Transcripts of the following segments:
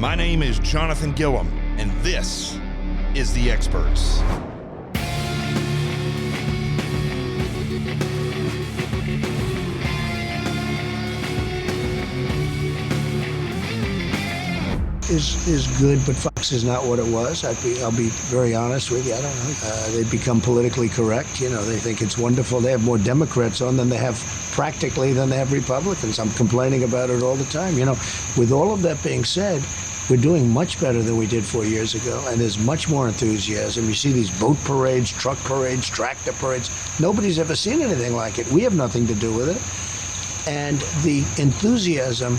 My name is Jonathan Gilliam, and this is The Experts. Is good, but Fox is not what it was. I'll be very honest with you. I don't know. They've become politically correct. You know, they think it's wonderful. They have more Democrats on than they have Republicans. I'm complaining about it all the time. You know, with all of that being said, we're doing much better than we did 4 years ago, and there's much more enthusiasm. You see these boat parades, truck parades, tractor parades. Nobody's ever seen anything like it. We have nothing to do with it. And the enthusiasm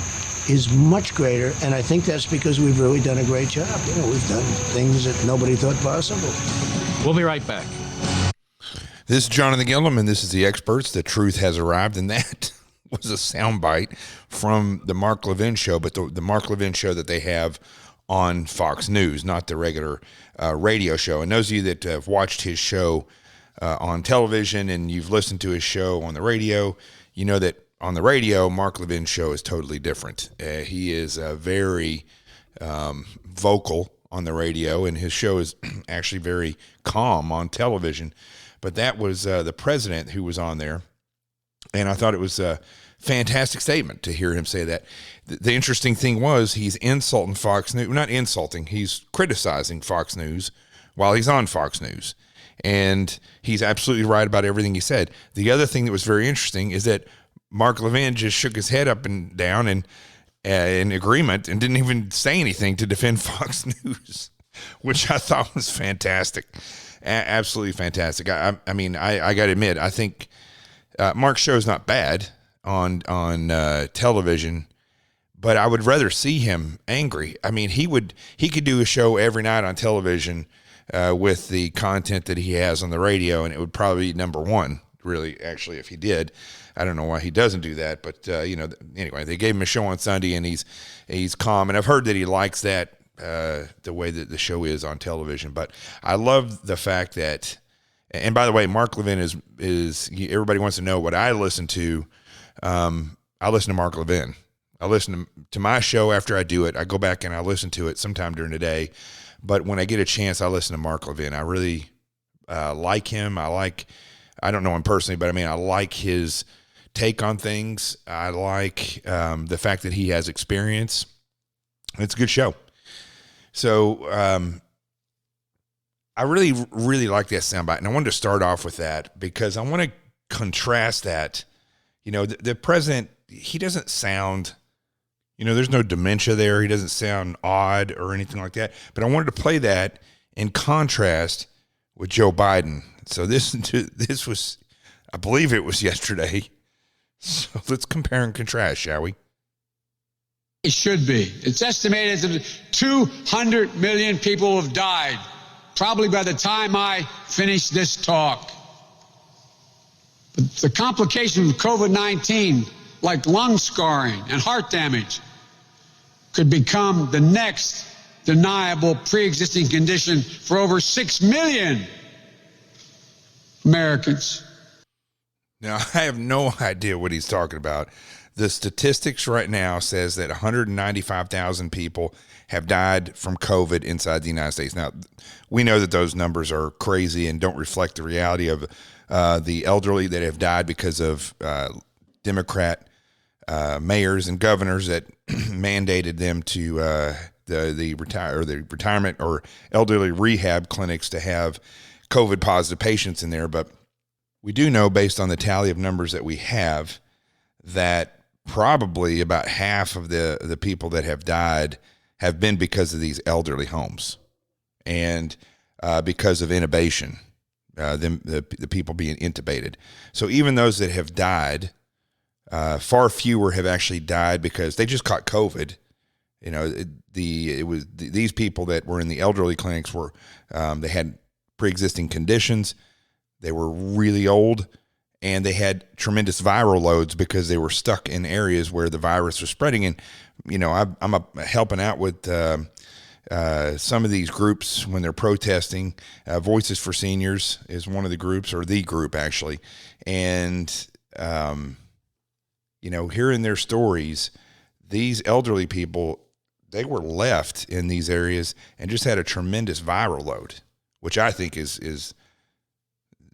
is much greater, and I think that's because we've really done a great job. You know, we've done things that nobody thought possible. We'll be right back. This is Jonathan Gilliam, and this is The Experts. The truth has arrived, and that was a soundbite from the Mark Levin show, but the Mark Levin show that they have on Fox News, not the regular radio show. And those of you that have watched his show on television and you've listened to his show on the radio, you know that on the radio, Mark Levin's show is totally different. He is very vocal on the radio, and his show is actually very calm on television. But that was the president who was on there, and I thought it was a fantastic statement to hear him say that. The interesting thing was he's insulting Fox News. Not insulting, he's criticizing Fox News while he's on Fox News. And he's absolutely right about everything he said. The other thing that was very interesting is that Mark Levin just shook his head up and down and in agreement and didn't even say anything to defend Fox News, which I thought was fantastic. Absolutely fantastic. I mean, I got to admit, I think Mark's show is not bad on television, but I would rather see him angry. I mean, he could do a show every night on television with the content that he has on the radio, and it would probably be number one, really, actually, if he did. I don't know why he doesn't do that, but anyway, they gave him a show on Sunday, and he's calm, and I've heard that he likes that the way that the show is on television. But I love the fact that, and by the way, Mark Levin is everybody wants to know what I listen to. I listen to Mark Levin. I listen to my show after I do it. I go back and I listen to it sometime during the day, but when I get a chance, I listen to Mark Levin. I really like him. I don't know him personally, but I mean, I like his take on things. I like the fact that he has experience. It's a good show. So I really, really like that soundbite, and I wanted to start off with that because I want to contrast that. You know, the president, he doesn't sound, there's no dementia there. He doesn't sound odd or anything like that. But I wanted to play that in contrast with Joe Biden. So this was, I believe it was yesterday. So let's compare and contrast, shall we? It should be. It's estimated that 200 million people have died, probably by the time I finish this talk. But the complications of COVID-19, like lung scarring and heart damage, could become the next deniable pre-existing condition for over 6 million Americans. Now, I have no idea what he's talking about. The statistics right now says that 195,000 people have died from COVID inside the United States. Now, we know that those numbers are crazy and don't reflect the reality of the elderly that have died because of Democrat mayors and governors that mandated them to the retirement or elderly rehab clinics to have COVID positive patients in there. But we do know, based on the tally of numbers that we have, that probably about half of the people that have died have been because of these elderly homes and because of intubation, the people being intubated. So even those that have died, far fewer have actually died because they just caught COVID. These people that were in the elderly clinics were they had pre-existing conditions. They were really old, and they had tremendous viral loads because they were stuck in areas where the virus was spreading. And, I'm helping out with some of these groups when they're protesting. Voices for Seniors is one of the groups, or the group actually. And, hearing their stories, these elderly people, they were left in these areas and just had a tremendous viral load, which I think is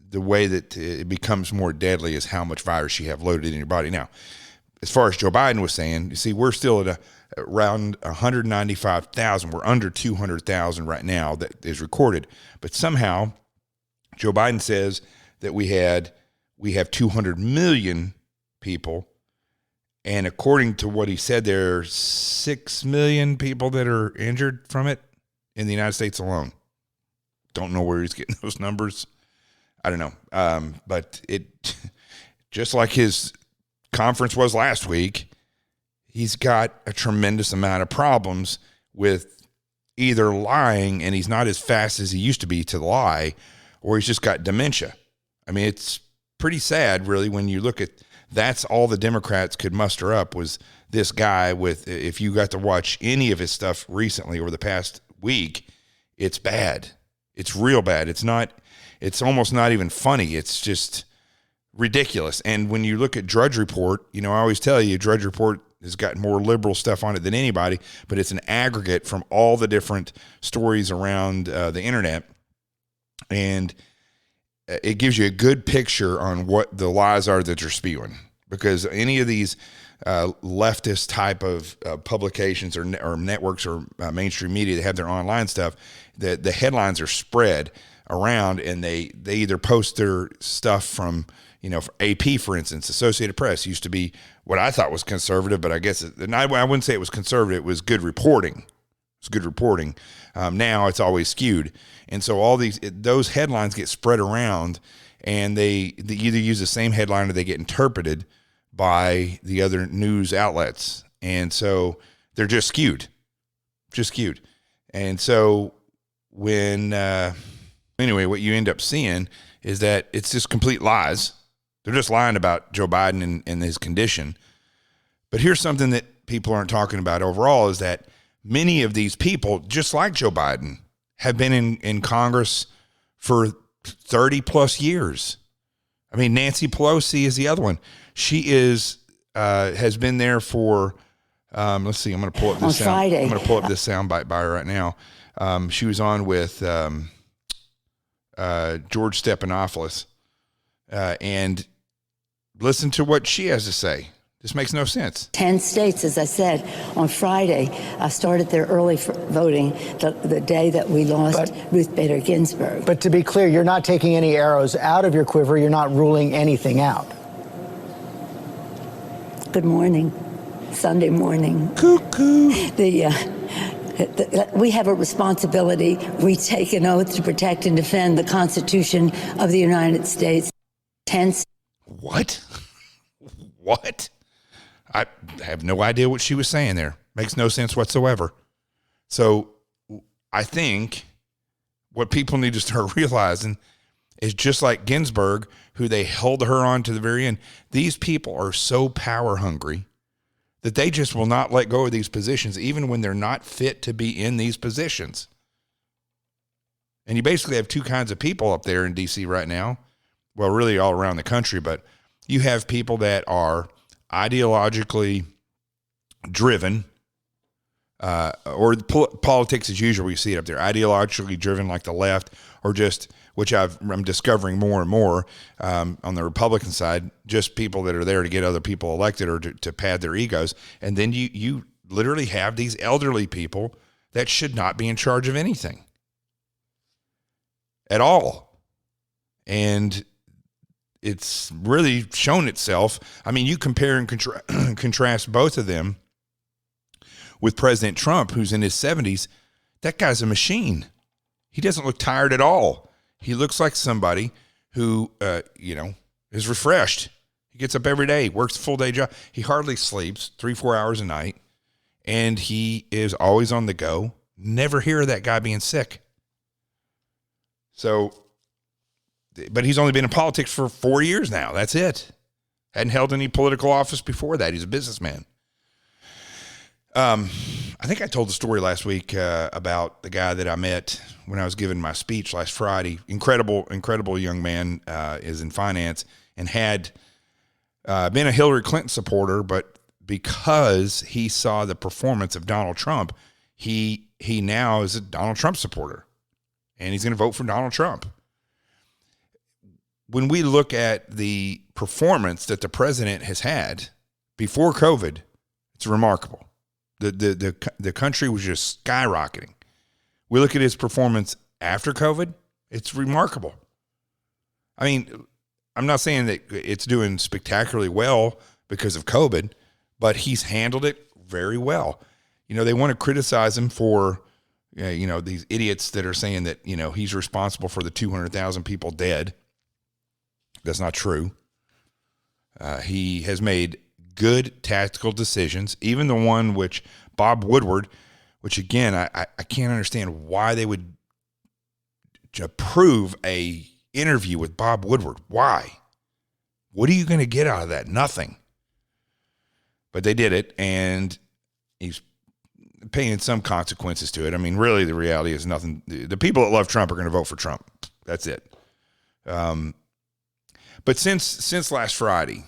the way that it becomes more deadly is how much virus you have loaded in your body. Now, as far as Joe Biden was saying, you see, we're still at around 195,000. We're under 200,000 right now that is recorded. But somehow Joe Biden says that we have 200 million people. And according to what he said, there are 6 million people that are injured from it in the United States alone. Don't know where he's getting those numbers. I don't know. But it, just like his conference was last week, he's got a tremendous amount of problems with either lying, and he's not as fast as he used to be to lie, or he's just got dementia. I mean, it's pretty sad, really, when you look at that's all the Democrats could muster up was this guy with, if you got to watch any of his stuff recently over the past week, it's bad. It's real bad. It's almost not even funny. It's just ridiculous. And when you look at Drudge Report, I always tell you, Drudge Report has got more liberal stuff on it than anybody, but it's an aggregate from all the different stories around the internet. And it gives you a good picture on what the lies are that you're spewing, because any of these leftist type of publications or networks or mainstream media that have their online stuff, the headlines are spread around, and they either post their stuff from, AP, for instance. Associated Press used to be what I thought was conservative, but I guess I wouldn't say it was conservative. It was good reporting. It's good reporting. Now it's always skewed. And so all those headlines get spread around, and they either use the same headline or they get interpreted by the other news outlets. And so they're just skewed. And so anyway, what you end up seeing is that it's just complete lies. They're just lying about Joe Biden and his condition. But here's something that people aren't talking about overall is that many of these people, just like Joe Biden, have been in Congress for 30 plus years. I mean, Nancy Pelosi is the other one. She has been there for, let's see, I'm going to pull up this Friday. I'm going to pull up this soundbite by her right now. She was on with George Stephanopoulos, and listen to what she has to say. This makes no sense. 10 states, as I said, on Friday, I started their early voting the day that we lost Ruth Bader Ginsburg. But to be clear, you're not taking any arrows out of your quiver. You're not ruling anything out. Good morning. Sunday morning. Cuckoo. We have a responsibility. We take an oath to protect and defend the Constitution of the United States. What? What? I have no idea what she was saying there. Makes no sense whatsoever. So I think what people need to start realizing is just like Ginsburg, who they held her on to the very end, these people are so power hungry that they just will not let go of these positions, even when they're not fit to be in these positions. And you basically have two kinds of people up there in D.C. right now. Well, really all around the country, but you have people that are ideologically driven, or politics as usual. We see it up there, ideologically driven like the left, or just, which I'm discovering more and more on the Republican side, just people that are there to get other people elected or to pad their egos. And then you literally have these elderly people that should not be in charge of anything at all. And it's really shown itself. I mean, you compare and contrast both of them with President Trump, who's in his 70s. That guy's a machine. He doesn't look tired at all. He looks like somebody who, is refreshed. He gets up every day, works a full-day job. He hardly sleeps 3-4 hours a night, and he is always on the go. Never hear of that guy being sick. So, but he's only been in politics for 4 years now. That's it. Hadn't held any political office before that. He's a businessman. I think I told the story last week about the guy that I met when I was giving my speech last Friday. Incredible young man, is in finance and had been a Hillary Clinton supporter, but because he saw the performance of Donald Trump, he now is a Donald Trump supporter, and he's going to vote for Donald Trump. When we look at the performance that the president has had before COVID, it's remarkable. The country was just skyrocketing. We look at his performance after COVID, it's remarkable. I mean, I'm not saying that it's doing spectacularly well because of COVID, but he's handled it very well. You know, they want to criticize him for, these idiots that are saying that, he's responsible for the 200,000 people dead. That's not true. He has made good tactical decisions, even the one which Bob Woodward, which again, I can't understand why they would approve a interview with Bob Woodward. Why? What are you going to get out of that? Nothing. But they did it, and he's paying some consequences to it. I mean, really, the reality is nothing. The people that love Trump are going to vote for Trump. That's it. But since last Friday,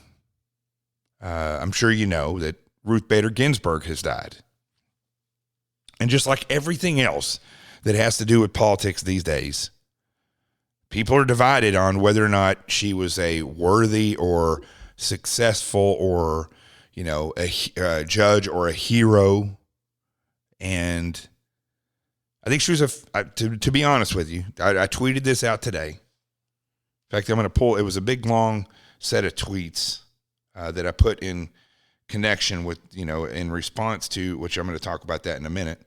I'm sure you know that Ruth Bader Ginsburg has died. And just like everything else that has to do with politics these days, people are divided on whether or not she was a worthy or successful or, a judge or a hero. And I think she was to be honest with you, I tweeted this out today. In fact, I'm going to pull, it was a big, long set of tweets that I put in connection with, in response to, which I'm going to talk about that in a minute.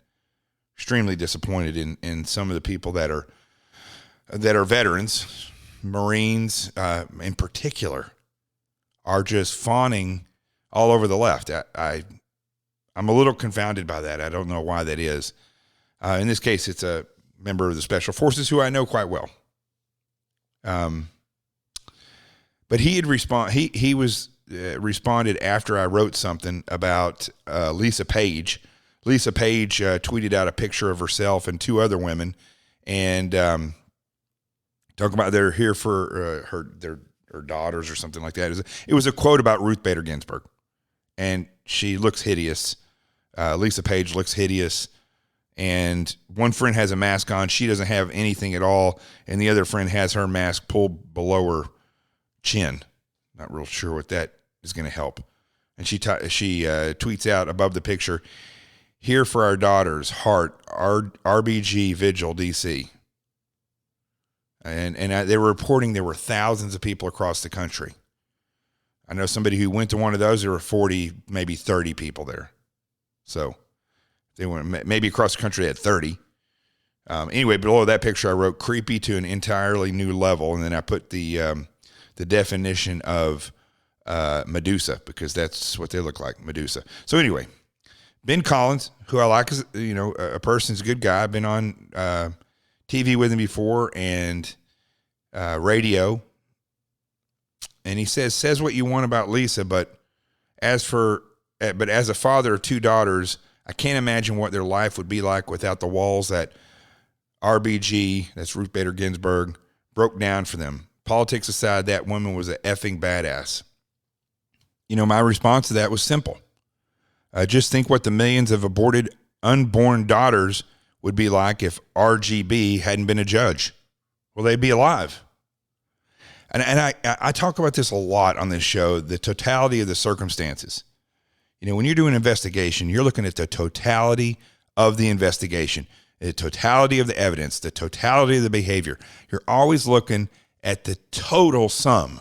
Extremely disappointed in some of the people that are veterans, Marines in particular, are just fawning all over the left. I'm a little confounded by that. I don't know why that is. In this case, it's a member of the Special Forces who I know quite well. But he had responded after I wrote something about Lisa Page. Lisa Page tweeted out a picture of herself and two other women, and talking about they're here for her daughters or something like that. It was a quote about Ruth Bader Ginsburg, and she looks hideous. Lisa Page looks hideous, and one friend has a mask on. She doesn't have anything at all, and the other friend has her mask pulled below her chin. Not real sure what that is going to help. And she tweets out above the picture, "Here for our daughters, heart, RBG Vigil, DC." And they were reporting there were thousands of people across the country. I know somebody who went to one of those. There were 40, maybe 30 people there. So they went maybe across the country at 30. Anyway, below that picture, I wrote "creepy to an entirely new level," and then I put the definition of Medusa, because that's what they look like, Medusa. So anyway, Ben Collins, who I like as a person, is a good guy. I've been on TV with him before and radio, and he says what you want about Lisa, but as a father of two daughters, I can't imagine what their life would be like without the walls that RBG, that's Ruth Bader Ginsburg, broke down for them. Politics aside, that woman was an effing badass. My response to that was simple. Just think what the millions of aborted unborn daughters would be like if RGB hadn't been a judge. Well, they'd be alive. And I talk about this a lot on this show, the totality of the circumstances. When you're doing an investigation, you're looking at the totality of the investigation, the totality of the evidence, the totality of the behavior. You're always looking at the total sum,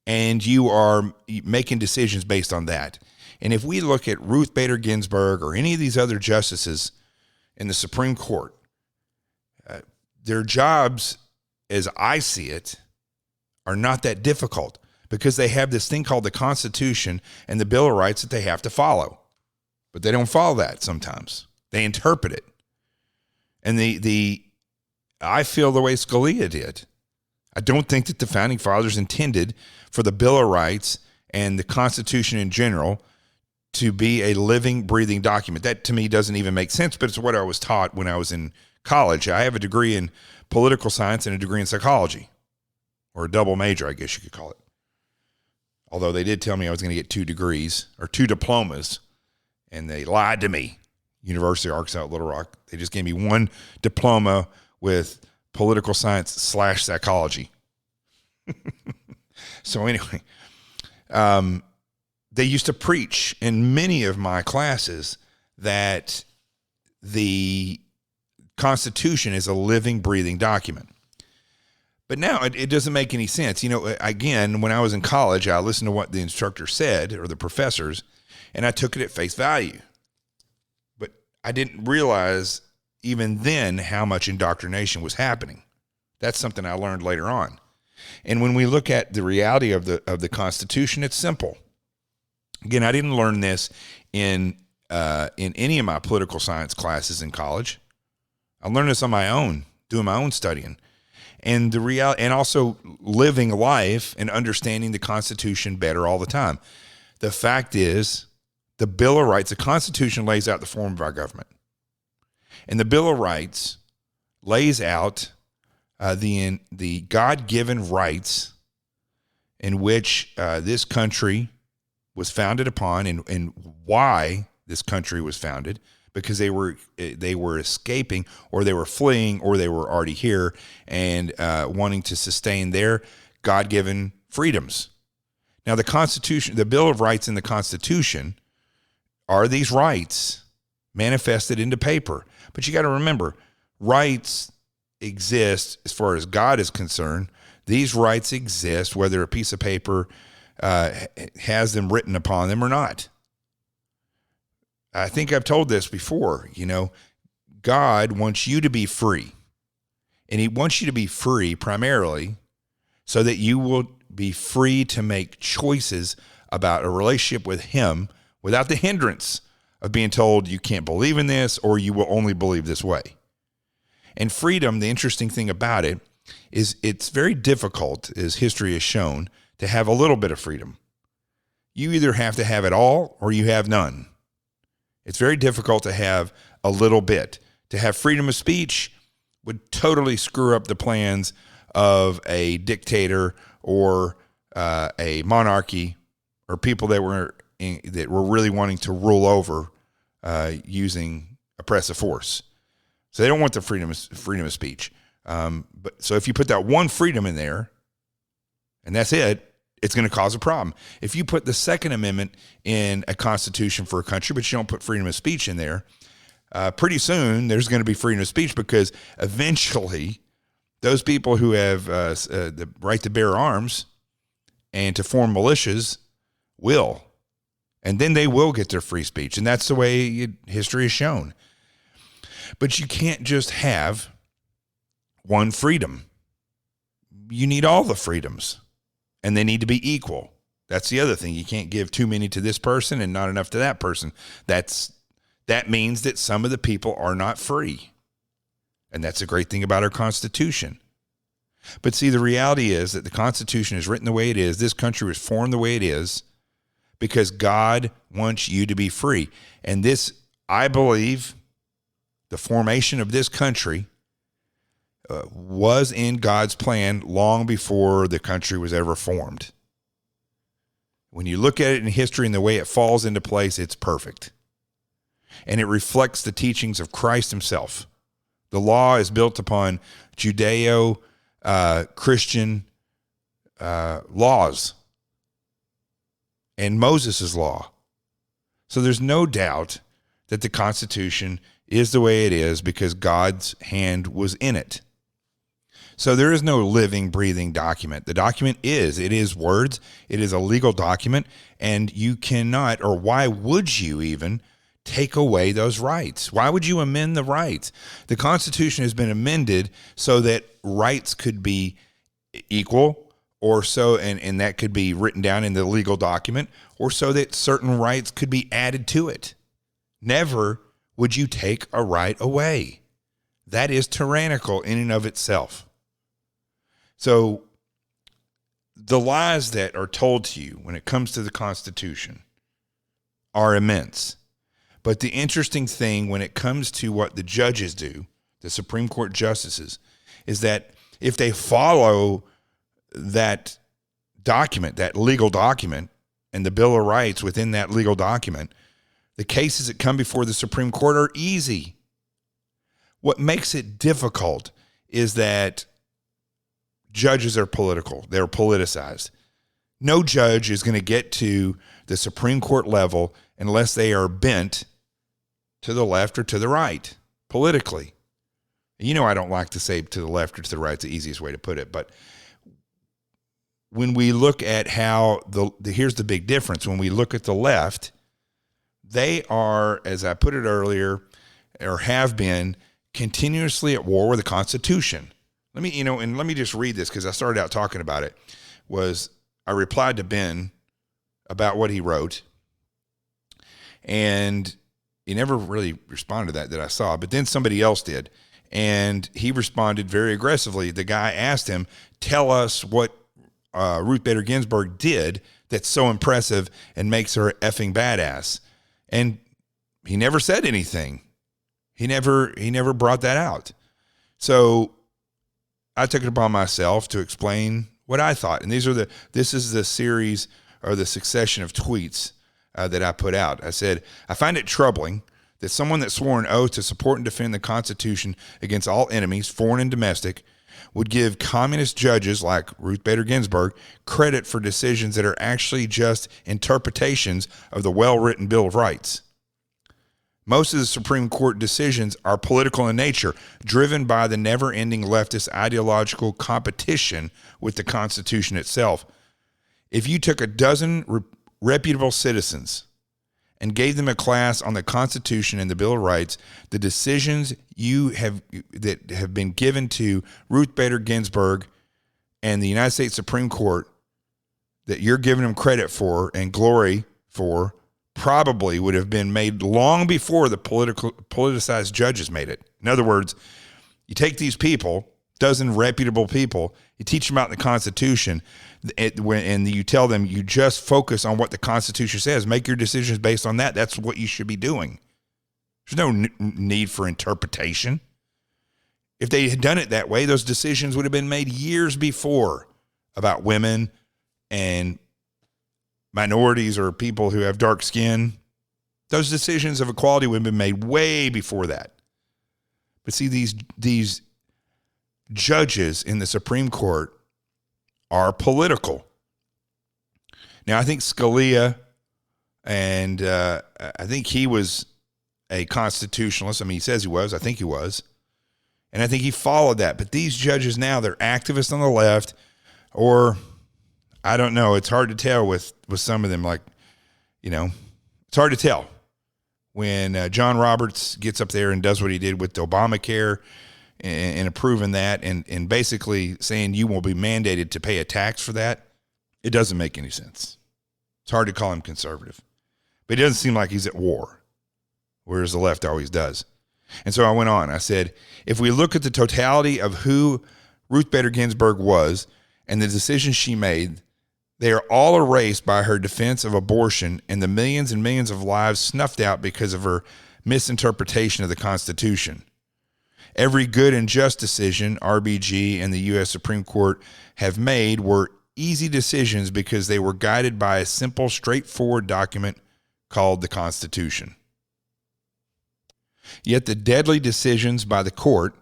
and you are making decisions based on that. And if we look at Ruth Bader Ginsburg or any of these other justices in the Supreme Court, their jobs, as I see it, are not that difficult, because they have this thing called the Constitution and the Bill of Rights that they have to follow. But they don't follow that sometimes. They interpret it. And I feel the way Scalia did. I don't think that the Founding Fathers intended for the Bill of Rights and the Constitution in general to be a living, breathing document. That, to me, doesn't even make sense, but it's what I was taught when I was in college. I have a degree in political science and a degree in psychology, or a double major, I guess you could call it. although they did tell me I was going to get 2 degrees or 2 diplomas, and they lied to me. University of Arkansas at Little Rock. They just gave me 1 diploma with political science / psychology. So anyway, they used to preach in many of my classes that the Constitution is a living, breathing document. But now it doesn't make any sense. You know, again, when I was in college, I listened to what the instructor said, or the professors, and I took it at face value. But I didn't realize even then how much indoctrination was happening. That's something I learned later on. And when we look at the reality of the Constitution, it's simple. Again, I didn't learn this in any of my political science classes in college. I learned this on my own, doing my own studying. And the reality, and also living life and understanding the Constitution better all the time. The fact is, the Bill of Rights, the Constitution lays out the form of our government. And the Bill of Rights lays out the God-given rights in which this country was founded upon, and why this country was founded, because they were escaping, or they were fleeing, or they were already here and wanting to sustain their God-given freedoms. Now, the Constitution, the Bill of Rights in the Constitution are these rights manifested into paper. But you got to remember, rights exist as far as God is concerned. These rights exist whether a piece of paper has them written upon them or not. I think I've told this before. You know, God wants you to be free. And he wants you to be free primarily so that you will be free to make choices about a relationship with him without the hindrance of being told you can't believe in this, or you will only believe this way. And freedom, the interesting thing about it is it's very difficult, as history has shown, to have a little bit of freedom. You either have to have it all or you have none. It's very difficult to have a little bit. To have freedom of speech would totally screw up the plans of a dictator or a monarchy, or people that were really wanting to rule over using oppressive force. So they don't want the freedom of speech. But so if you put that one freedom in there, and that's it, it's going to cause a problem. If you put the Second Amendment in a constitution for a country, but you don't put freedom of speech in there, pretty soon there's going to be freedom of speech, because eventually those people who have the right to bear arms and to form militias will. And then they will get their free speech. And that's the way history has shown. But you can't just have one freedom. You need all the freedoms. And they need to be equal. That's the other thing. You can't give too many to this person and not enough to that person. That means that some of the people are not free. And that's a great thing about our Constitution. But see, the reality is that the Constitution is written the way it is. This country was formed the way it is because God wants you to be free. And this, I believe, the formation of this country was in God's plan long before the country was ever formed. When you look at it in history and the way it falls into place, it's perfect. And it reflects the teachings of Christ himself. The law is built upon Judeo-Christian laws and Moses' law. So there's no doubt that the Constitution is the way it is because God's hand was in it. So there is no living, breathing document. The document it is words. It is a legal document, and you cannot, or why would you even take away those rights? Why would you amend the rights? The Constitution has been amended so that rights could be equal, or so, and that could be written down in the legal document, or so that certain rights could be added to it. Never would you take a right away. That is tyrannical in and of itself. So the lies that are told to you when it comes to the Constitution are immense. But the interesting thing when it comes to what the judges do, the Supreme Court justices, is that if they follow that document, that legal document, and the Bill of Rights within that legal document, the cases that come before the Supreme Court are easy. What makes it difficult is that judges are political. They're politicized. No judge is going to get to the Supreme Court level unless they are bent to the left or to the right politically. You know, I don't like to say to the left or to the right. It's the easiest way to put it. But when we look at how here's the big difference. When we look at the left, they are, as I put it earlier, or have been, continuously at war with the Constitution. Let me just read this because I started out talking about it. I replied to Ben about what he wrote, and he never really responded to that I saw, but then somebody else did, and he responded very aggressively. The guy asked him, tell us what Ruth Bader Ginsburg did that's so impressive and makes her effing badass. And he never said anything. He never brought that out. So I took it upon myself to explain what I thought. And this is the series or the succession of tweets that I put out. I said, I find it troubling that someone that swore an oath to support and defend the Constitution against all enemies, foreign and domestic, would give communist judges like Ruth Bader Ginsburg credit for decisions that are actually just interpretations of the well-written Bill of Rights. Most of the Supreme Court decisions are political in nature, driven by the never-ending leftist ideological competition with the Constitution itself. If you took a dozen reputable citizens and gave them a class on the Constitution and the Bill of Rights, the decisions that have been given to Ruth Bader Ginsburg and the United States Supreme Court that you're giving them credit for and glory for probably would have been made long before the politicized judges made it. In other words, you take these people, dozen reputable people, you teach them about the Constitution, and you tell them you just focus on what the Constitution says. Make your decisions based on that. That's what you should be doing. There's no need for interpretation. If they had done it that way, those decisions would have been made years before about women and minorities or people who have dark skin. Those decisions of equality would have been made way before that. But see, these judges in the Supreme Court are political. Now, I think Scalia, and I think he was a constitutionalist. I mean, he says he was. I think he was. And I think he followed that. But these judges now, they're activists on the left, or I don't know. It's hard to tell with some of them. Like, it's hard to tell when John Roberts gets up there and does what he did with Obamacare and approving that and basically saying you will be mandated to pay a tax for that. It doesn't make any sense. It's hard to call him conservative. But it doesn't seem like he's at war, whereas the left always does. And so I went on. I said, if we look at the totality of who Ruth Bader Ginsburg was and the decisions she made, they are all erased by her defense of abortion and the millions and millions of lives snuffed out because of her misinterpretation of the Constitution. Every good and just decision RBG and the U.S. Supreme Court have made were easy decisions because they were guided by a simple, straightforward document called the Constitution. Yet the deadly decisions by the court,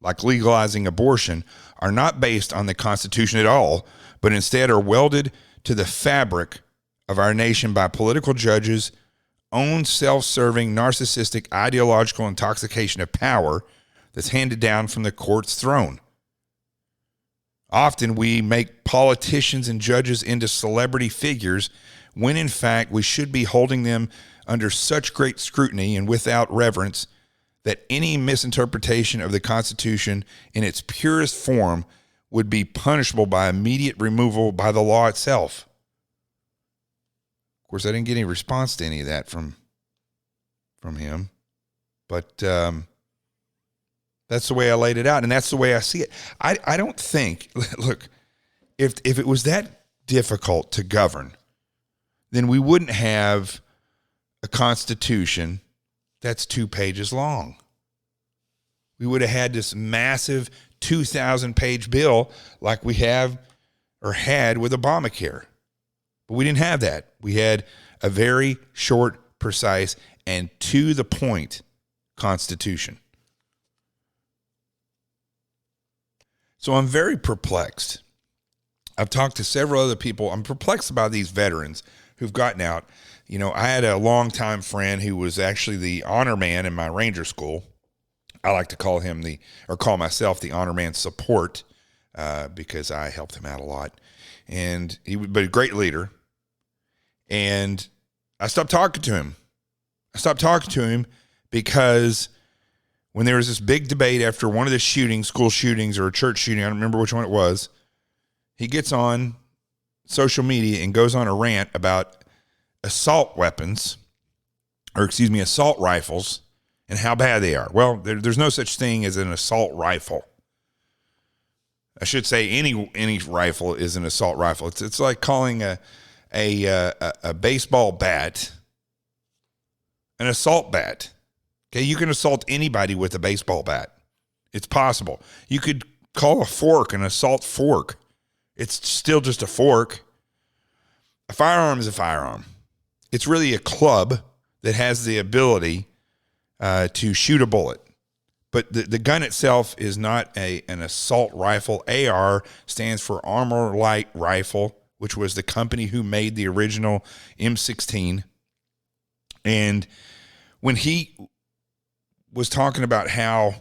like legalizing abortion, are not based on the Constitution at all, but instead are welded to the fabric of our nation by political judges' own self-serving, narcissistic, ideological intoxication of power that's handed down from the court's throne. Often we make politicians and judges into celebrity figures when in fact we should be holding them under such great scrutiny and without reverence that any misinterpretation of the Constitution in its purest form would be punishable by immediate removal by the law itself. Of course, I didn't get any response to any of that from him, but that's the way I laid it out, and that's the way I see it. I don't think, look, if it was that difficult to govern, then we wouldn't have a Constitution that's 2 pages long. We would have had this massive 2,000-page bill like we have or had with Obamacare. But we didn't have that. We had a very short, precise, and to the point Constitution. So I'm very perplexed. I've talked to several other people. I'm perplexed about these veterans who've gotten out. You know, I had a longtime friend who was actually the honor man in my Ranger school. I like to call him call myself the honor man support because I helped him out a lot. And but a great leader. And I stopped talking to him. Because when there was this big debate after one of the shootings, school shootings or a church shooting, I don't remember which one it was, he gets on social media and goes on a rant about assault rifles and how bad they are. Well, there's no such thing as an assault rifle. I should say any rifle is an assault rifle. It's like calling a baseball bat an assault bat. Okay, you can assault anybody with a baseball bat. It's possible. You could call a fork an assault fork. It's still just a fork. A firearm is a firearm. It's really a club that has the ability to shoot a bullet. But the gun itself is not an assault rifle. AR stands for Armor Light Rifle, which was the company who made the original M16. And when he was talking about how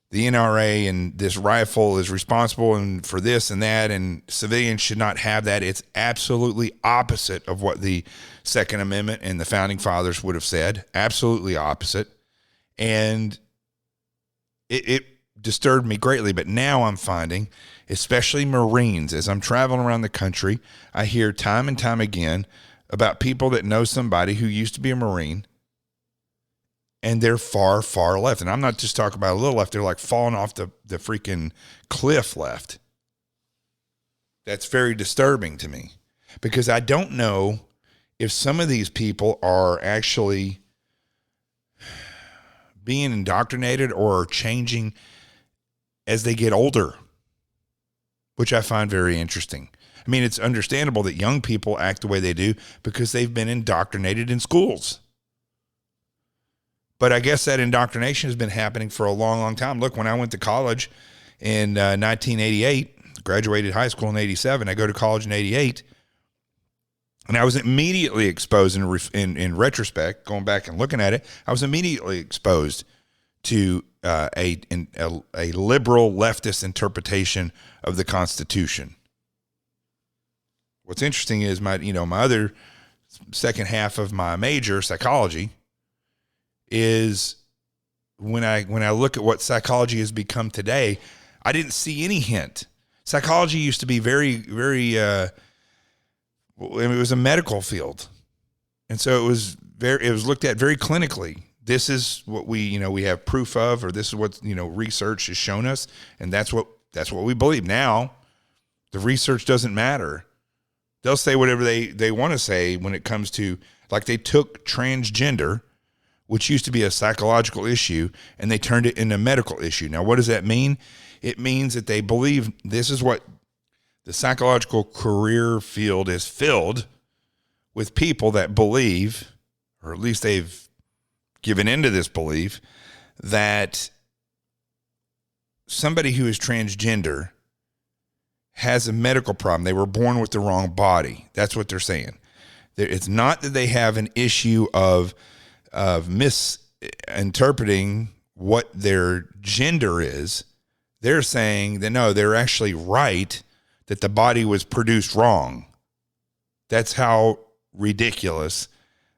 the NRA and this rifle is responsible and for this and that, and civilians should not have that, it's absolutely opposite of what the Second Amendment and the Founding Fathers would have said. Absolutely opposite. And it disturbed me greatly. But now I'm finding, especially Marines, as I'm traveling around the country, I hear time and time again about people that know somebody who used to be a Marine, and they're far, far left. And I'm not just talking about a little left. They're like falling off the freaking cliff left. That's very disturbing to me, because I don't know if some of these people are actually being indoctrinated or changing as they get older, which I find very interesting. I mean, it's understandable that young people act the way they do because they've been indoctrinated in schools. But I guess that indoctrination has been happening for a long, long time. Look, when I went to college in 1988, graduated high school in 87, I go to college in 88, and I was immediately exposed in retrospect, going back and looking at it, I was immediately exposed to a liberal leftist interpretation of the Constitution. What's interesting is my other second half of my major, psychology, is when I look at what psychology has become today, I didn't see any hint. Psychology used to be very, very, it was a medical field. And so it was looked at very clinically. This is what we have proof of, or this is what, research has shown us. And that's what we believe. Now the research doesn't matter. They'll say whatever they want to say when it comes to, like, they took transgender, which used to be a psychological issue, and they turned it into a medical issue. Now, what does that mean? It means that they believe this is what the psychological career field is filled with, people that believe, or at least they've given into this belief, that somebody who is transgender has a medical problem. They were born with the wrong body. That's what they're saying. It's not that they have an issue of misinterpreting what their gender is. They're saying that no, they're actually right, that the body was produced wrong. That's how ridiculous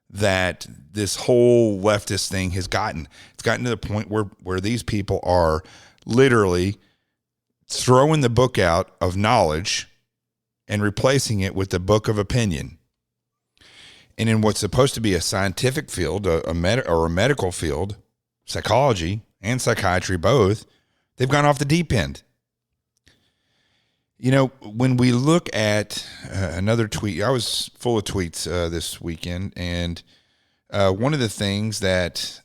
that this whole leftist thing has gotten. It's gotten to the point where these people are literally throwing the book out of knowledge and replacing it with the book of opinion. And in what's supposed to be a scientific field, a medical field, psychology and psychiatry both, they've gone off the deep end. When we look at another tweet, I was full of tweets this weekend, and one of the things that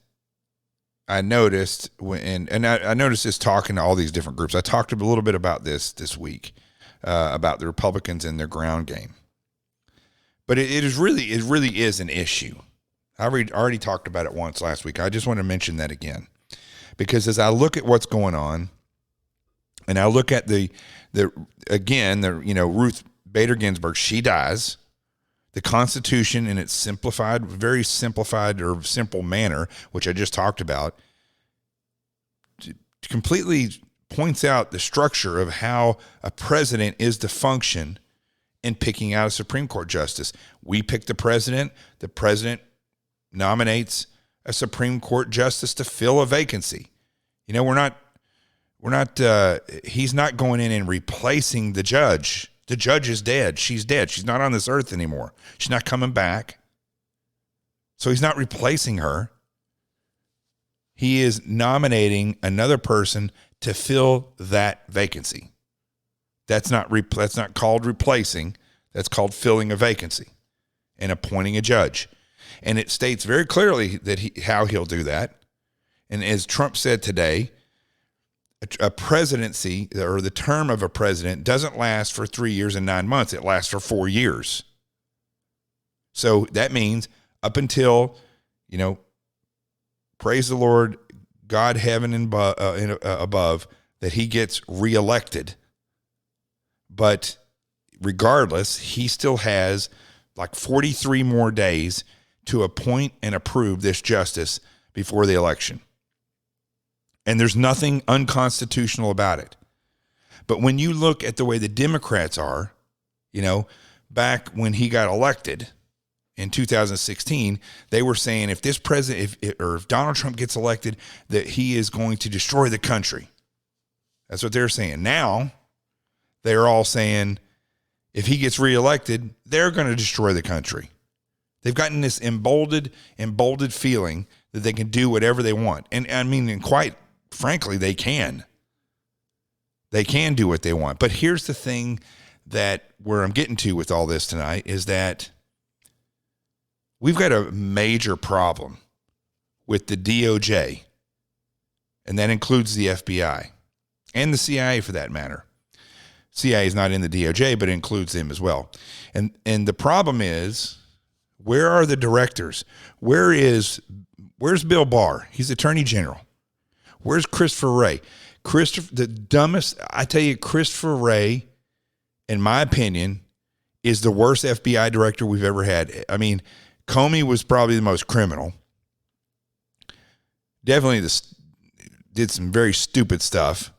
I noticed, and I noticed this talking to all these different groups. I talked a little bit about this week. about the Republicans and their ground game. But it really is an issue. I already talked about it once last week. I just want to mention that again, because as I look at what's going on, and I look at the Ruth Bader Ginsburg, she dies. The Constitution in its very simplified or simple manner, which I just talked about, completely points out the structure of how a president is to function in picking out a Supreme Court justice. We pick the president nominates a Supreme Court justice to fill a vacancy. He's not going in and replacing the judge. The judge is dead. She's dead. She's not on this earth anymore. She's not coming back. So he's not replacing her. He is nominating another person to fill that vacancy. That's not called replacing. That's called filling a vacancy and appointing a judge. And it states very clearly that how he'll do that. And as Trump said today, a presidency, or the term of a president, doesn't last for 3 years and 9 months. It lasts for 4 years. So that means up until, praise the Lord, God, heaven and above, that he gets reelected. But regardless, he still has like 43 more days to appoint and approve this justice before the election. And there's nothing unconstitutional about it. But when you look at the way the Democrats are, back when he got elected in 2016, they were saying if this president, if Donald Trump gets elected, that he is going to destroy the country. That's what they're saying. Now, they're all saying if he gets reelected, they're going to destroy the country. They've gotten this emboldened feeling that they can do whatever they want. And quite frankly, they can. They can do what they want. But here's the thing where I'm getting to with all this tonight is that we've got a major problem with the DOJ, and that includes the FBI and the CIA for that matter. CIA is not in the DOJ, but it includes them as well. And the problem is, where are the directors? Where's Bill Barr? He's Attorney General. Where's Christopher Wray? The dumbest, I tell you, Christopher Wray, in my opinion, is the worst FBI director we've ever had. I mean, Comey was probably the most criminal. Definitely did some very stupid stuff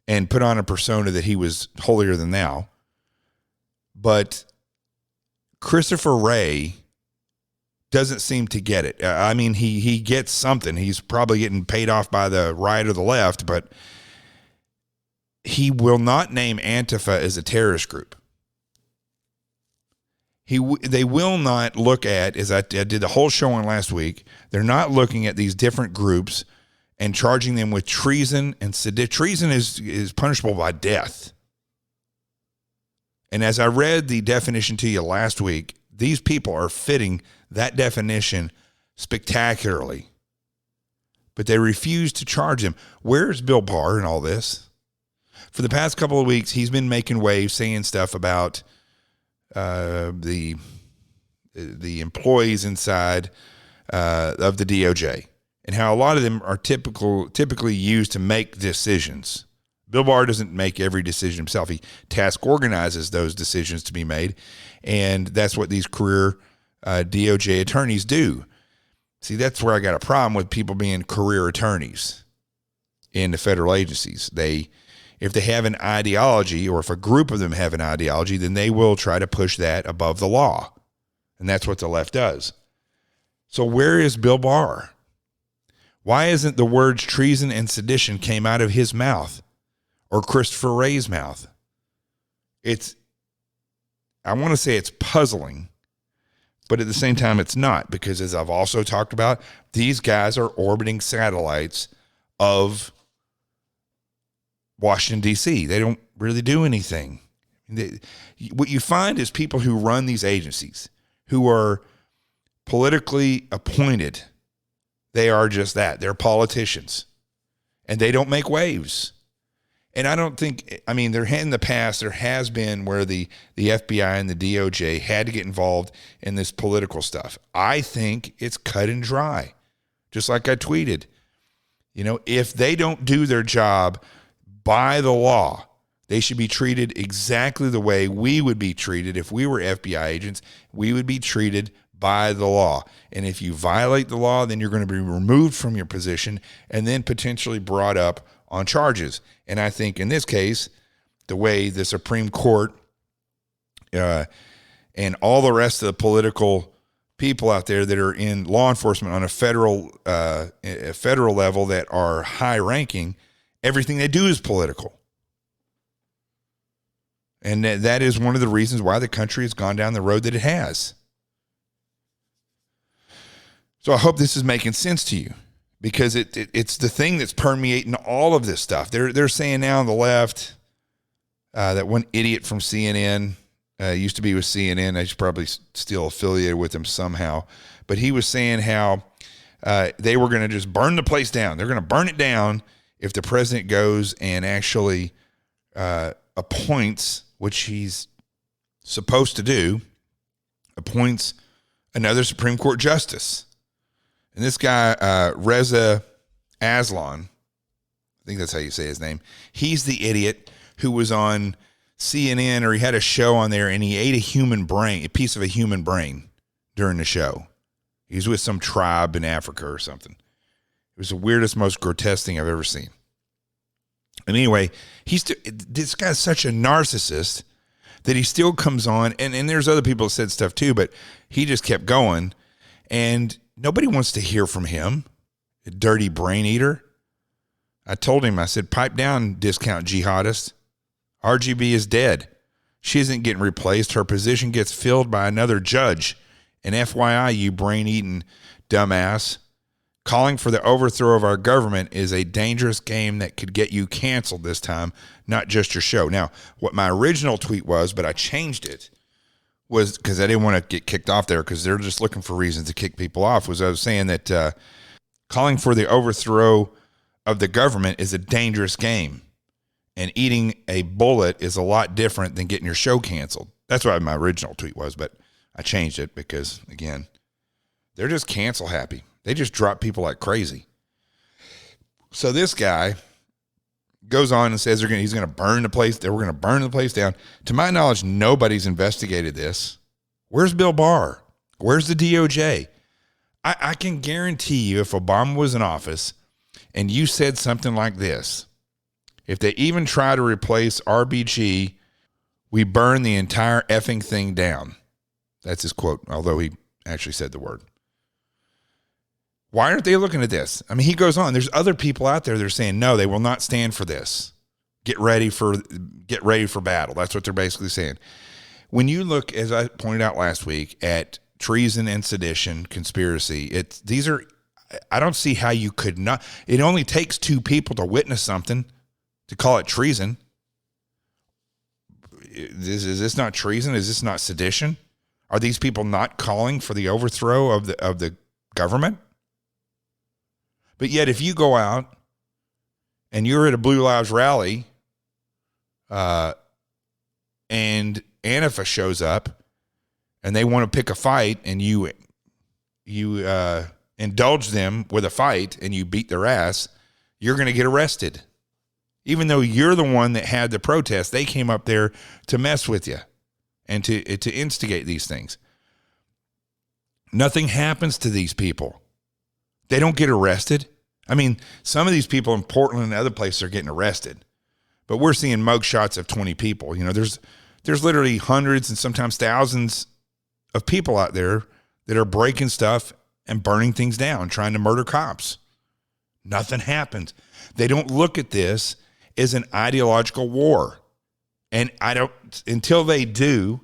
and put on a persona that he was holier than thou. But Christopher Wray doesn't seem to get it. I mean, he gets something. He's probably getting paid off by the right or the left, but he will not name Antifa as a terrorist group. They will not look at, as I did the whole show on last week, they're not looking at these different groups and charging them with treason and sedition. Treason is punishable by death. And as I read the definition to you last week, these people are fitting that definition spectacularly. But they refuse to charge him. Where's Bill Barr in all this? For the past couple of weeks, he's been making waves, saying stuff about the employees inside of the DOJ and how a lot of them are typically used to make decisions. Bill Barr doesn't make every decision himself. He task organizes those decisions to be made, and that's what these career DOJ attorneys do. See, that's where I got a problem with people being career attorneys in the federal agencies. If they have an ideology, or if a group of them have an ideology, then they will try to push that above the law. And that's what the left does. So where is Bill Barr? Why isn't the words treason and sedition came out of his mouth or Christopher Wray's mouth? I want to say it's puzzling, but at the same time it's not, because as I've also talked about, these guys are orbiting satellites of Washington, D.C. They don't really do anything. What you find is people who run these agencies, who are politically appointed, they are just that. They're politicians, and they don't make waves. And I don't think, I mean, in the past, there has been where the FBI and the DOJ had to get involved in this political stuff. I think it's cut and dry, just like I tweeted. If they don't do their job by the law, they should be treated exactly the way we would be treated if we were FBI agents. We would be treated by the law. And if you violate the law, then you're going to be removed from your position and then potentially brought up on charges. And I think in this case, the way the Supreme Court and all the rest of the political people out there that are in law enforcement on a federal level that are high ranking, everything they do is political. And that is one of the reasons why the country has gone down the road that it has. So I hope this is making sense to you, because it's the thing that's permeating all of this stuff. They're saying now on the left that one idiot from CNN used to be with CNN. I should probably still affiliated with them somehow, but he was saying how they were going to just burn the place down. They're going to burn it down if the president goes and actually appoints, which he's supposed to do, appoints another Supreme Court justice. And this guy, Reza Aslan, I think that's how you say his name, he's the idiot who was on CNN, or he had a show on there, and he ate a piece of a human brain during the show. He was with some tribe in Africa or something. It was the weirdest, most grotesque thing I've ever seen. And anyway, this guy's such a narcissist that he still comes on, and there's other people that said stuff too, but he just kept going, and nobody wants to hear from him, a dirty brain eater. I told him, I said, pipe down, discount jihadist. RGB is dead. She isn't getting replaced. Her position gets filled by another judge. And FYI, you brain-eating dumbass, calling for the overthrow of our government is a dangerous game that could get you canceled this time, not just your show. Now, what my original tweet was, but I changed it, was because I didn't want to get kicked off there because they're just looking for reasons to kick people off, was I was saying that calling for the overthrow of the government is a dangerous game. And eating a bullet is a lot different than getting your show canceled. That's what my original tweet was, but I changed it because, again, they're just cancel happy. They just drop people like crazy. So this guy goes on and says he's going to burn the place. They were going to burn the place down. To my knowledge, nobody's investigated this. Where's Bill Barr? Where's the DOJ? I can guarantee you, if Obama was in office and you said something like this, if they even try to replace RBG, we burn the entire effing thing down. That's his quote, although he actually said the word. Why aren't they looking at this? I mean, he goes on. There's other people out there that are saying, no, they will not stand for this. Get ready for battle. That's what they're basically saying. When you look, as I pointed out last week, at treason and sedition, conspiracy, I don't see how you could not. It only takes two people to witness something to call it treason. Is this not treason? Is this not sedition? Are these people not calling for the overthrow of the government? But yet, if you go out and you're at a Blue Lives rally, and Antifa shows up, and they want to pick a fight, and you indulge them with a fight, and you beat their ass, you're going to get arrested. Even though you're the one that had the protest, they came up there to mess with you and to instigate these things. Nothing happens to these people. They don't get arrested. I mean, some of these people in Portland and other places are getting arrested, but we're seeing mugshots of 20 people. There's literally hundreds and sometimes thousands of people out there that are breaking stuff and burning things down, trying to murder cops. Nothing happens. They don't look at this as an ideological war. And until they do,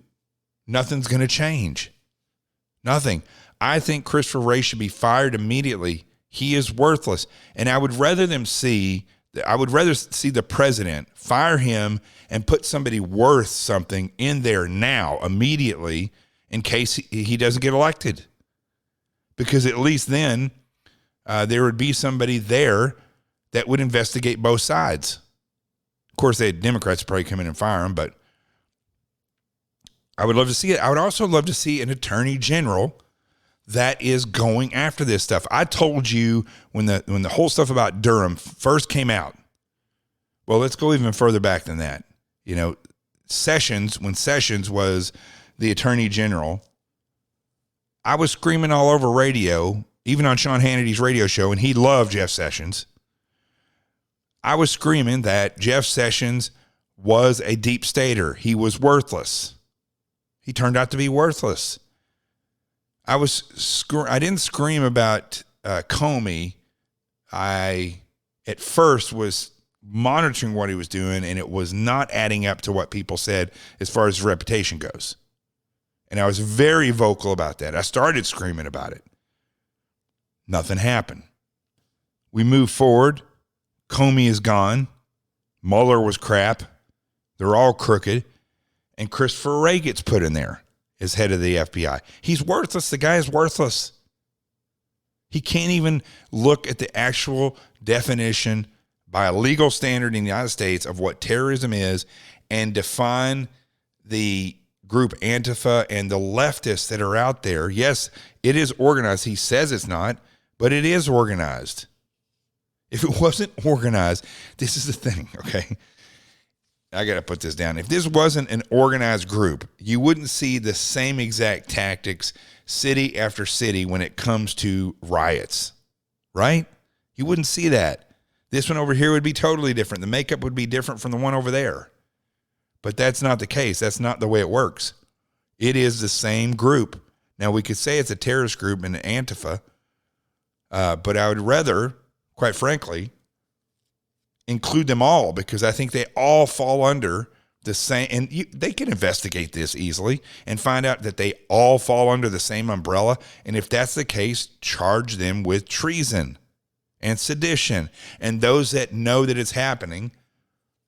nothing's going to change. Nothing. I think Christopher Wray should be fired immediately. He is worthless. And I would rather see the president fire him and put somebody worth something in there now, immediately, in case he doesn't get elected. Because at least then there would be somebody there that would investigate both sides. Of course, the Democrats probably come in and fire him, but I would love to see it. I would also love to see an attorney general that is going after this stuff. I told you when the whole stuff about Durham first came out. Well, let's go even further back than that. You know, when Sessions was the attorney general, I was screaming all over radio, even on Sean Hannity's radio show, and he loved Jeff Sessions. I was screaming that Jeff Sessions was a deep stater. He was worthless. He turned out to be worthless. I didn't scream about Comey. I, at first, was monitoring what he was doing, and it was not adding up to what people said as far as his reputation goes. And I was very vocal about that. I started screaming about it. Nothing happened. We moved forward. Comey is gone. Mueller was crap. They're all crooked. And Christopher Wray gets put in there as head of the FBI. He's worthless. The guy is worthless. He can't even look at the actual definition by a legal standard in the United States of what terrorism is and define the group Antifa and the leftists that are out there. Yes, it is organized. He says it's not, but it is organized. If it wasn't organized, this is the thing, okay? I got to put this down. If this wasn't an organized group, you wouldn't see the same exact tactics city after city when it comes to riots, right? You wouldn't see that. This one over here would be totally different. The makeup would be different from the one over there. But that's not the case. That's not the way it works. It is the same group. Now, we could say it's a terrorist group in Antifa, but I would rather, quite frankly, include them all because I think they all fall under the same, and they can investigate this easily and find out that they all fall under the same umbrella. And if that's the case, charge them with treason and sedition. And those that know that it's happening,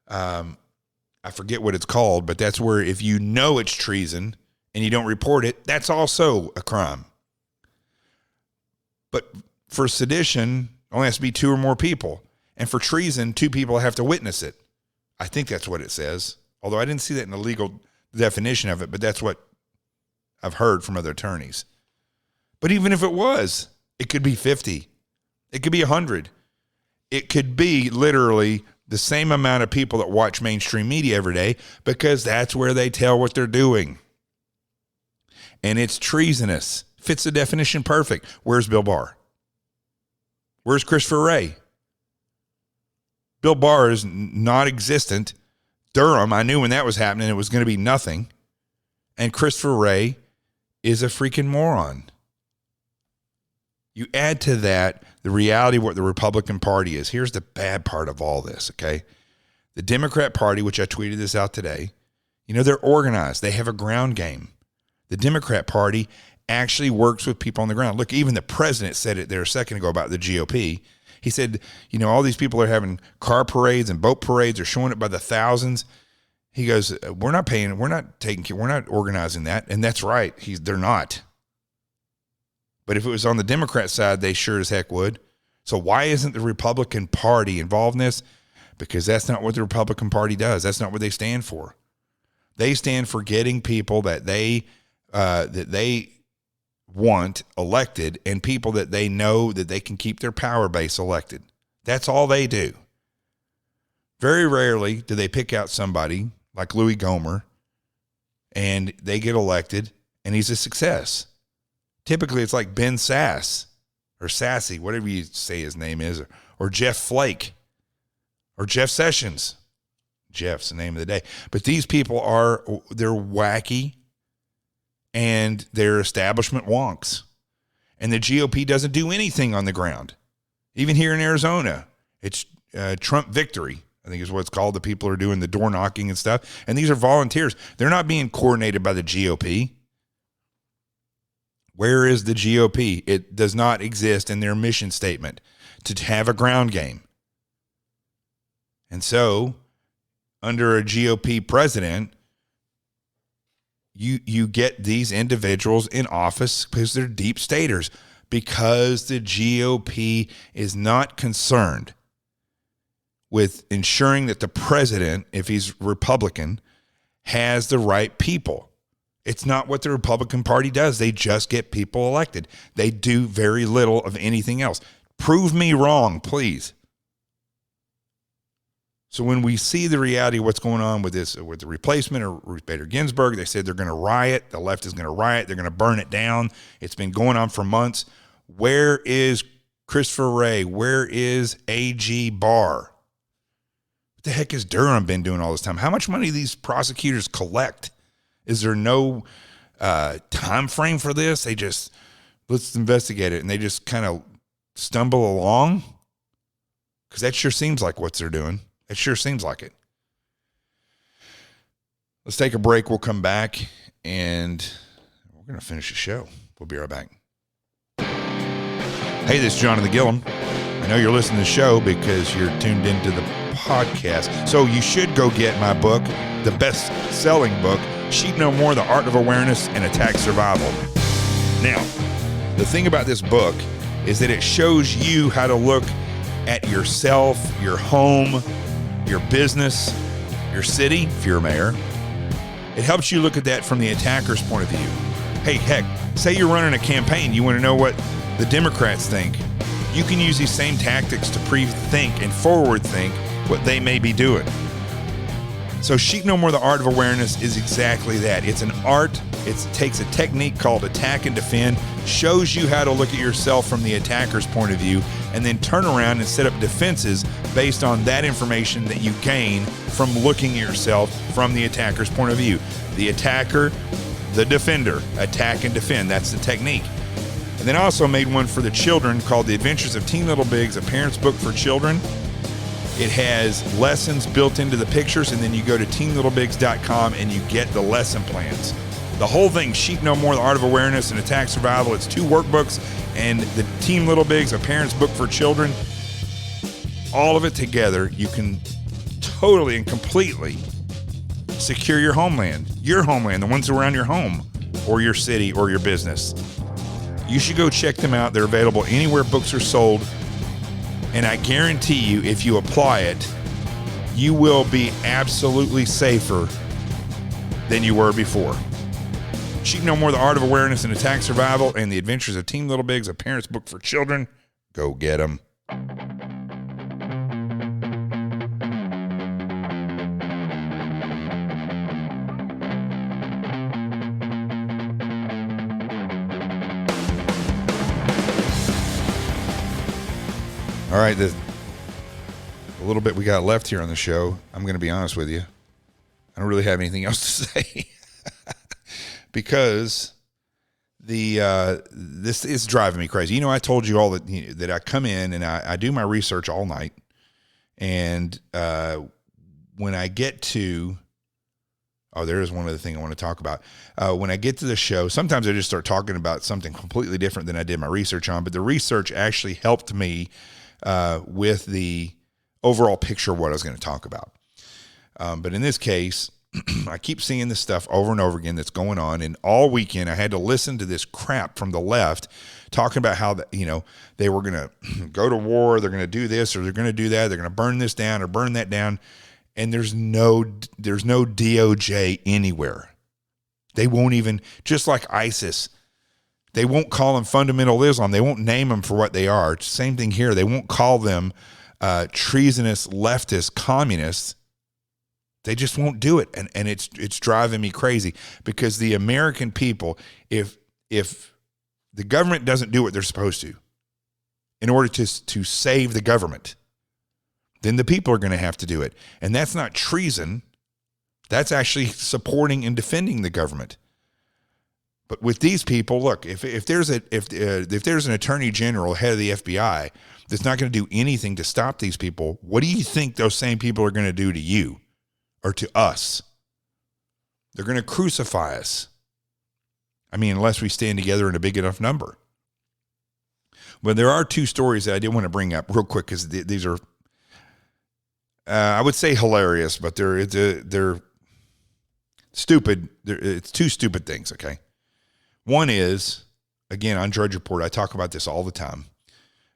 I forget what it's called, but that's where if you know it's treason and you don't report it, that's also a crime. But for sedition, it only has to be 2 or more people. And for treason, 2 people have to witness it. I think that's what it says. Although I didn't see that in the legal definition of it, but that's what I've heard from other attorneys. But even if it was, it could be 50. It could be 100. It could be literally the same amount of people that watch mainstream media every day because that's where they tell what they're doing. And it's treasonous. Fits the definition perfect. Where's Bill Barr? Where's Christopher Wray? Bill Barr is non-existent. Durham, I knew when that was happening it was going to be nothing. And Christopher Wray is a freaking moron. You add to that the reality of what the Republican Party is. Here's the bad part of all this, okay? The Democrat Party, which I tweeted this out today, they're organized. They have a ground game. The Democrat Party actually works with people on the ground. Look, even the president said it there a second ago about the GOP. He said, all these people are having car parades and boat parades. They're showing it by the thousands. He goes, we're not organizing that. And that's right. They're not. But if it was on the Democrat side, they sure as heck would. So why isn't the Republican Party involved in this? Because that's not what the Republican Party does. That's not what they stand for. They stand for getting people that they want elected and people that they know that they can keep their power base elected. That's all they do. Very rarely do they pick out somebody like Louis Gohmert and they get elected and he's a success. Typically it's like Ben Sass or Sassy, whatever you say his name is, or Jeff Flake or Jeff Sessions. Jeff's the name of the day. But these people they're wacky and they're establishment wonks. And the GOP doesn't do anything on the ground. Even here in Arizona, it's Trump victory, I think is what it's called. The people are doing the door knocking and stuff. And these are volunteers. They're not being coordinated by the GOP. Where is the GOP? It does not exist in their mission statement to have a ground game. And so, under a GOP president, you get these individuals in office because they're deep staters, because the GOP is not concerned with ensuring that the president, if he's Republican, has the right people. It's not what the Republican Party does. They just get people elected. They do very little of anything else. Prove me wrong, please. So when we see the reality of what's going on with this, with the replacement of Ruth Bader Ginsburg, they said they're going to riot. The left is going to riot. They're going to burn it down. It's been going on for months. Where is Christopher Wray? Where is AG Barr? What the heck has Durham been doing all this time? How much money do these prosecutors collect? Is there no time frame for this? They just, let's investigate it, and they just kind of stumble along? Because that sure seems like what they're doing. It sure seems like it. Let's take a break. We'll come back, and we're going to finish the show. We'll be right back. Hey, this is Jonathan Gilliam. I know you're listening to the show because you're tuned into the podcast. So you should go get my book, the best-selling book, Sheep No More, The Art of Awareness and Attack Survival. Now, the thing about this book is that it shows you how to look at yourself, your home, your business, your city, if you're a mayor. It helps you look at that from the attacker's point of view. Hey, heck, say you're running a campaign. You want to know what the Democrats think. You can use these same tactics to pre-think and forward-think what they may be doing. So Sheep No More, The Art of Awareness is exactly that. It's an art. It takes a technique called attack and defend, shows you how to look at yourself from the attacker's point of view, and then turn around and set up defenses based on that information that you gain from looking at yourself from the attacker's point of view. The attacker, the defender, attack and defend. That's the technique. And then I also made one for the children called The Adventures of Teen Little Bigs, a parent's book for children. It has lessons built into the pictures, and then you go to teenlittlebigs.com and you get the lesson plans. The whole thing, Sheep No More, The Art of Awareness and Attack Survival. It's 2 workbooks, and the Team Little Bigs, a parent's book for children. All of it together, you can totally and completely secure your homeland, the ones around your home or your city or your business. You should go check them out. They're available anywhere books are sold. And I guarantee you, if you apply it, you will be absolutely safer than you were before. Sheep No More, The Art of Awareness and Attack Survival, and The Adventures of Team Little Bigs, a parent's book for children. Go get them. All right, the little bit we got left here on the show, I'm going to be honest with you. I don't really have anything else to say because this is driving me crazy. You know, I told you all that I come in and I do my research all night, and when I get to there is one other thing I want to talk about. When I get to the show, sometimes I just start talking about something completely different than I did my research on, but the research actually helped me with the overall picture of what I was going to talk about. But in this case, I keep seeing this stuff over and over again that's going on. And all weekend I had to listen to this crap from the left talking about how, they were going to go to war. They're going to do this or they're going to do that. They're going to burn this down or burn that down. And there's no DOJ anywhere. They won't even, just like ISIS, they won't call them fundamental Islam. They won't name them for what they are. Same thing here. They won't call them treasonous leftist communists. They just won't do it. And it's driving me crazy because the American people, if the government doesn't do what they're supposed to in order to save the government, then the people are going to have to do it. And that's not treason. That's actually supporting and defending the government. But with these people, look, if there's an attorney general, head of the FBI, that's not going to do anything to stop these people, what do you think those same people are going to do to you or to us? They're going to crucify us. I mean, unless we stand together in a big enough number. But there are 2 stories that I did want to bring up real quick because these are, I would say hilarious, but they're stupid. It's 2 stupid things, okay? One is, again, on Drudge Report, I talk about this all the time.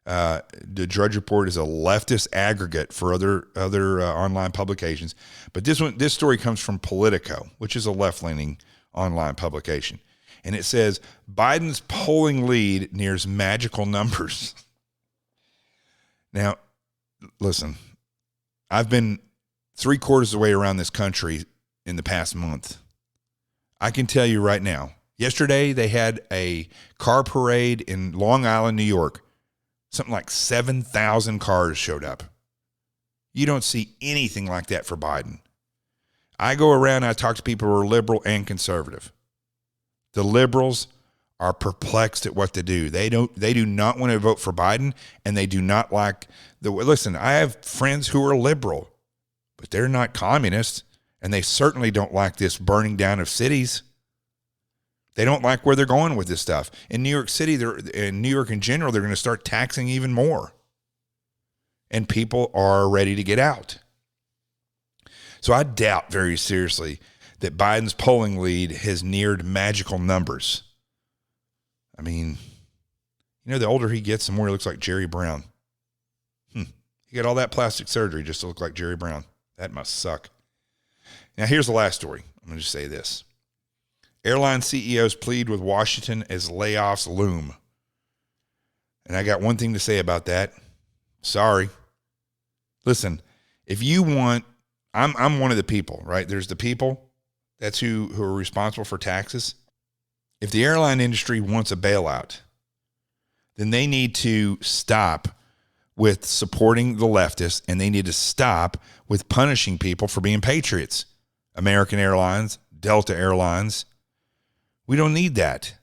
The Drudge Report is a leftist aggregate for other online publications. But this story comes from Politico, which is a left-leaning online publication. And it says, Biden's polling lead nears magical numbers. Now, listen, I've been 3/4 of the way around this country in the past month. I can tell you right now, yesterday they had a car parade in Long Island, New York. Something like 7,000 cars showed up. You don't see anything like that for Biden. I go around and I talk to people who are liberal and conservative. The liberals are perplexed at what to do. They do not want to vote for Biden, and they do not like listen, I have friends who are liberal, but they're not communists, and they certainly don't like this burning down of cities. They don't like where they're going with this stuff. In New York City, in New York in general, they're going to start taxing even more. And people are ready to get out. So I doubt very seriously that Biden's polling lead has neared magical numbers. I mean, the older he gets, the more he looks like Jerry Brown. He got all that plastic surgery just to look like Jerry Brown. That must suck. Now, here's the last story. I'm going to just say this. Airline CEOs plead with Washington as layoffs loom. And I got one thing to say about that. Sorry. Listen, if you want, I'm one of the people, right? There's the people. That's who are responsible for taxes. If the airline industry wants a bailout, then they need to stop with supporting the leftists, and they need to stop with punishing people for being patriots. American Airlines, Delta Airlines. We don't need that.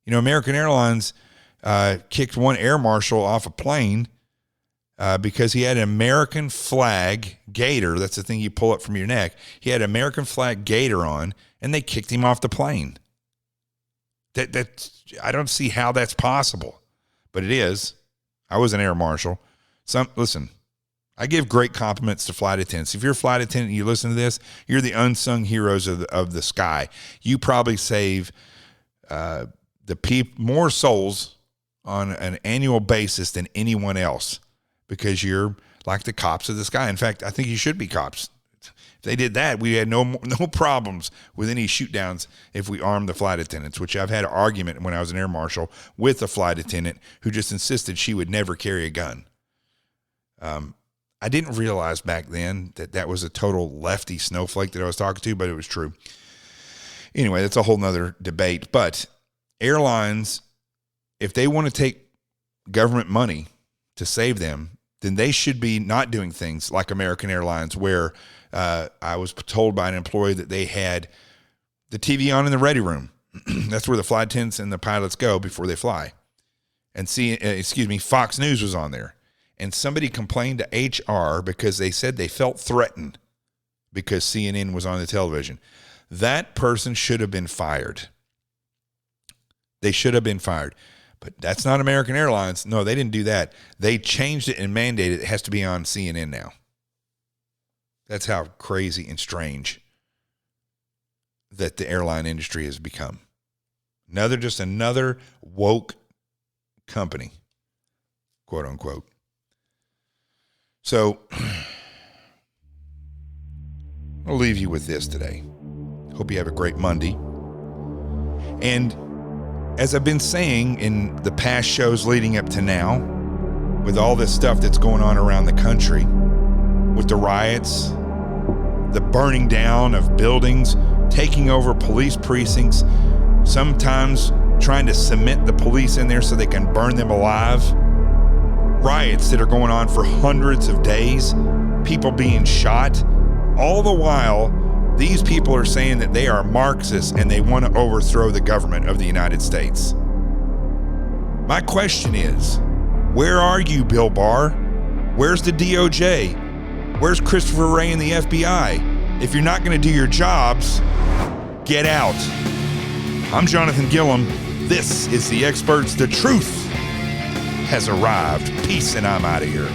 American Airlines kicked one air marshal off a plane because he had an American flag gaiter. That's the thing you pull up from your neck. He had an American flag gaiter on, and they kicked him off the plane. I don't see how that's possible, but it is. I was an air marshal. Listen, I give great compliments to flight attendants. If you're a flight attendant and you listen to this, you're the unsung heroes of the sky. You probably save more souls on an annual basis than anyone else because you're like the cops of the sky. In fact, I think you should be cops. If they did that, we had no problems with any shoot downs if we armed the flight attendants, which I've had an argument when I was an air marshal with a flight attendant who just insisted she would never carry a gun. I didn't realize back then that was a total lefty snowflake that I was talking to, but it was true. Anyway, that's a whole nother debate. But airlines, if they want to take government money to save them, then they should be not doing things like American Airlines, where I was told by an employee that they had the TV on in the ready room. That's where the flight attendants and the pilots go before they fly. And Fox News was on there. And somebody complained to HR because they said they felt threatened because CNN was on the television. That person should have been fired. They should have been fired. But that's not American Airlines. No, they didn't do that. They changed it and mandated it has to be on CNN now. That's how crazy and strange that the airline industry has become. Another woke company, quote unquote. So I'll leave you with this today. Hope you have a great Monday. And as I've been saying in the past shows leading up to now, with all this stuff that's going on around the country, with the riots, the burning down of buildings, taking over police precincts, sometimes trying to cement the police in there so they can burn them alive, riots that are going on for hundreds of days, people being shot, all the while these people are saying that they are Marxists and they want to overthrow the government of the United States. My question is, where are you, Bill Barr? Where's the DOJ? Where's Christopher Wray and the FBI? If you're not going to do your jobs, get out. I'm Jonathan Gilliam. This is The Experts. The truth has arrived. Peace, and I'm out of here.